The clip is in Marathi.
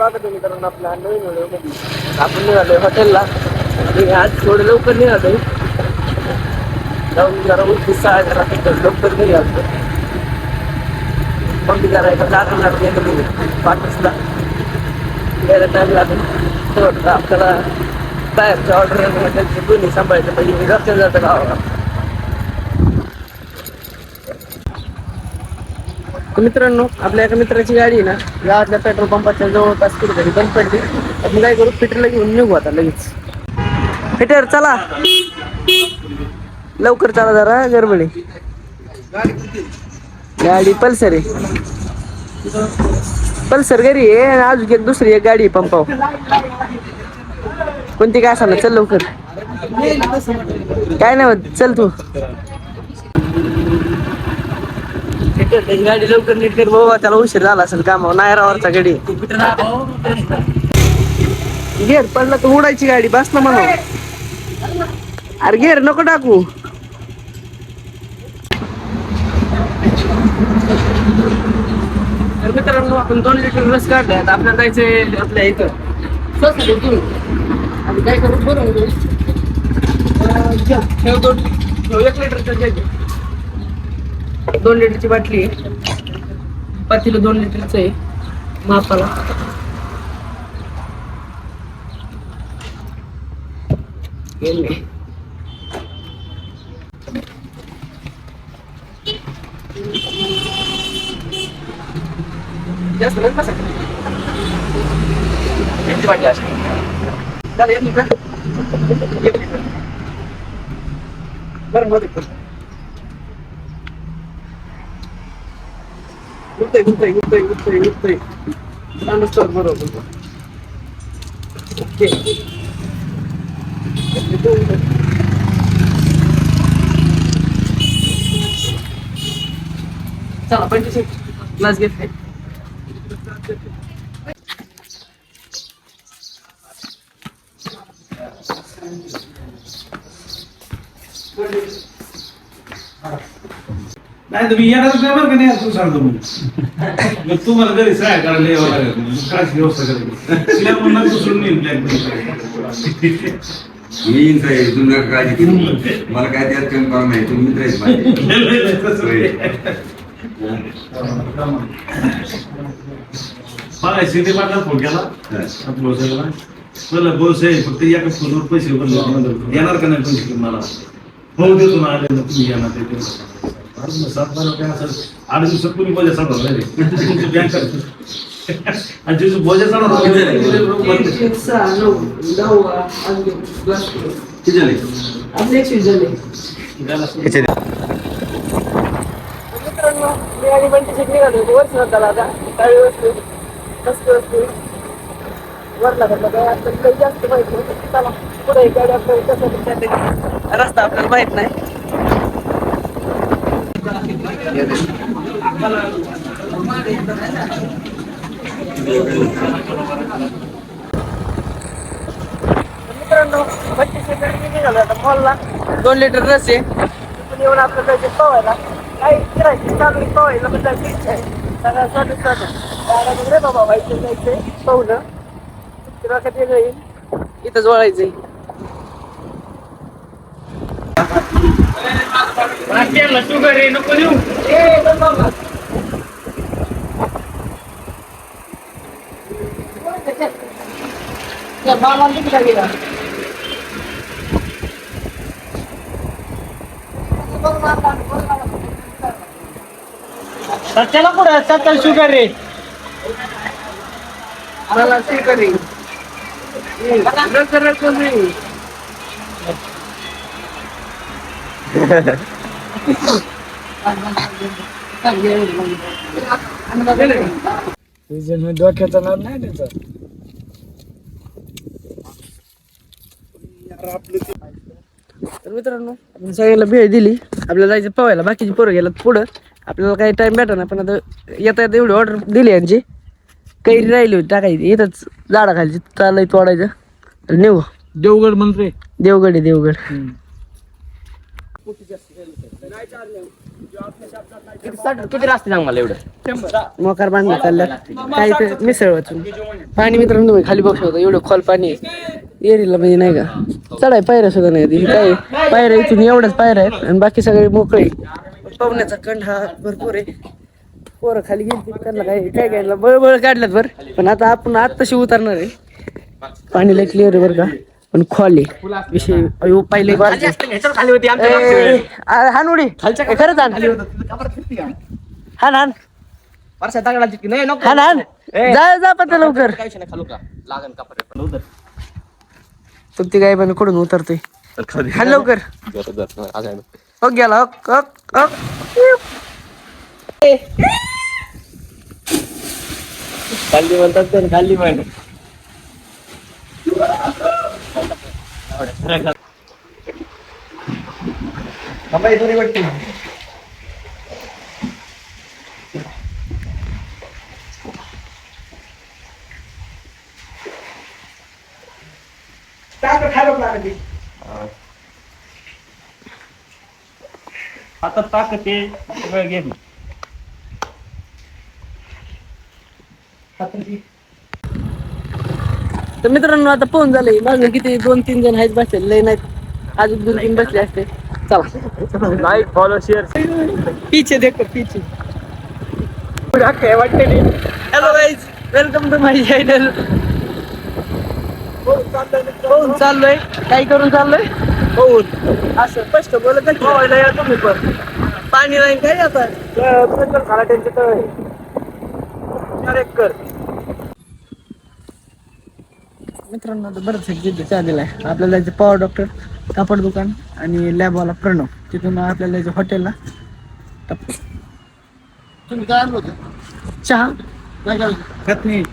स्वागत आहे मित्रांनो आपल्या नवीन व्हिडिओमध्ये. आपण निघालोय हॉटेलला आणि आज थोडं लवकर निघालोय. जाऊन जरा उत्साह जरा लवकर घरी आलो. मग करायचं जाणार गेलो पाकिस्तान यायला टाईम लागेल. तर आपल्याला बाहेरच्या ऑर्डर हॉटेलचे दोन्ही सांभाळायचं पाहिजे. मी रस्त्यात जातं गावाला. मित्रांनो आपल्या एका मित्राची गाडी आहे ना गावातल्या पेट्रोल पंपाच्या जवळपास कुठेतरी बंद पडली. आपण काय करू फिटरला घेऊन निघू आता लगेच. फिटर चला लवकर चला जरा गडबडी. गाडी पल्सर आहे. पल्सर घरी आहे आणि अजून एक दुसरी एक गाडी आहे पंपावर. कोणती काय सांगा चल लवकर. काय नाही होत चल तू. गाडी लवकर नीट कर बाबा. त्याला उशीर झाला असेल कामावर. नायरावरचा गाडी घेर पडला तर उडायची गाडी बस ना म्हणून. अरे घेर नको टाकू. तर मित्रांनो आपण 2 लिटर रस काढलाय. आपल्याला जायचंय आपल्या इथं स्वस्त आणि काय करू बरं 1 लिटरचं 2 लिटरची बाटली आहे. पातीला 2 लिटरचं आहे मापाला. जास्त नाही बसा. किती बाटली असेल त्याला 1 लिटर 1 लिटर बरं मध्ये उठतंय बरोबर. ओके चला 25 ग्लास घेतले. नाही तुम्ही येणारच नाही बरं का नाही तू सांगतो मग तुम्हाला घरी सहाय्य करायला यावं लागेल. काय व्यवस्था करायची स्लॅब म्हणून दुसरून नेईल येईन साहेब तुम्ही काळजी केली. मला काय त्यात कमी काम नाही. तुम्ही मित्र मला सिटी पाटला फोन केला बोला बोल साहेब फक्त एका फोनवर पैसे येणार का नाही पैसे मला हो देतो ना आले ना तुम्ही येणार ते 8 दिवसात कुणी बोजा सांगणार नाही बँक आणि जे बोजा सांगणार मित्रांनो मी आणि बंटी शेट निघालो वर्ष झाला आता. काही वस्तू मस्त वस्तू वरला घरला काय आता काही जास्त माहित नाही. चला पुढे गाडी आपल्याला कसं रस्ता आपल्याला माहित नाही. मित्रांनो 25 सेकंड निघालो आता मॉलला. 2 लिटर रस आहे. तिथून येऊन आपल्याला जायचे पवायला. काही फिरायची चालू पवायला पण जायची इच्छा आहे. सगळ्या स्वादिष्ट गाड्या रे बाबा व्हायचं जायचंय पाहुणं तेव्हा कधी जाईल इथंच वळायचंय. शुगर आहे नको देऊ. त्याला पुढे सत्तर शुगर आहे. मला शुगर आहे डोक्याचा नाद नाही त्याचा. तर मित्रांनो आपण सगळ्याला भेट दिली. आपल्याला जायचं पवायला. बाकीची पोरं गेलात पुढं. आपल्याला काही टाइम भेटा नाही पण आता येता येता एवढी ऑर्डर दिली यांची. काही राहिली होती टाकायची इथंच झाडाखाली चालय तोडायचं तर नेऊ. देवगड म्हणते देवगड आहे देवगड. किती रास्ते सांग मला एवढं मोकार बांधणं चालल्यात काही ते मिसळ वाचून पाणी मित्रांनो तुम्ही खाली बघू शकता एवढं खोल पाणी आहे एरीला म्हणजे नाही का चढाय पायऱ्या सुद्धा नाही काय पायऱ्या इथून एवढ्याच पायऱ्या आहेत आणि बाकी सगळे मोकळे पवण्याचा कंड हा भरपूर आहे पोरं खाली गेली त्यांना काय काय घ्यायला बळबळ काढल्यात बरं पण आता आपण आत्ताशी उतरणार आहे पाणी लय क्लिअर आहे बरं का पण खोल आहे विषय अयो पहिले हान उडी खरंच हान हान हान हान जा जा पत्ता लवकर तुमची गाय पण कडून उतरतोय हान लवकर हो गेला खाली म्हणतात तर खाली म्हण दोरी वाटते आता ताकद आहे गेम तर मित्रांनो आता पोहून झालंय माझं किती 2-3 जण आहेत बसले लय नाहीत अजून 2-3 बसले असते चला लाईक फॉलो शेअर पीछे देखो पीछे hello guys welcome to my channel पोहून चाललोय काय करून चाललोय पोहून असं स्पष्ट बोलत या तुम्ही पण पाणी नाही काय आता खराट्यांचे तळ कर मित्रांनो आता बरंच जिद्द चाललेला आहे आपल्याला जायचं पॉवर डॉक्टर कापड दुकान आणि लॅबवाला प्रणव तिथून आपल्याला जायचं हॉटेलला तुम्ही काय आणलं होतं चहा नाही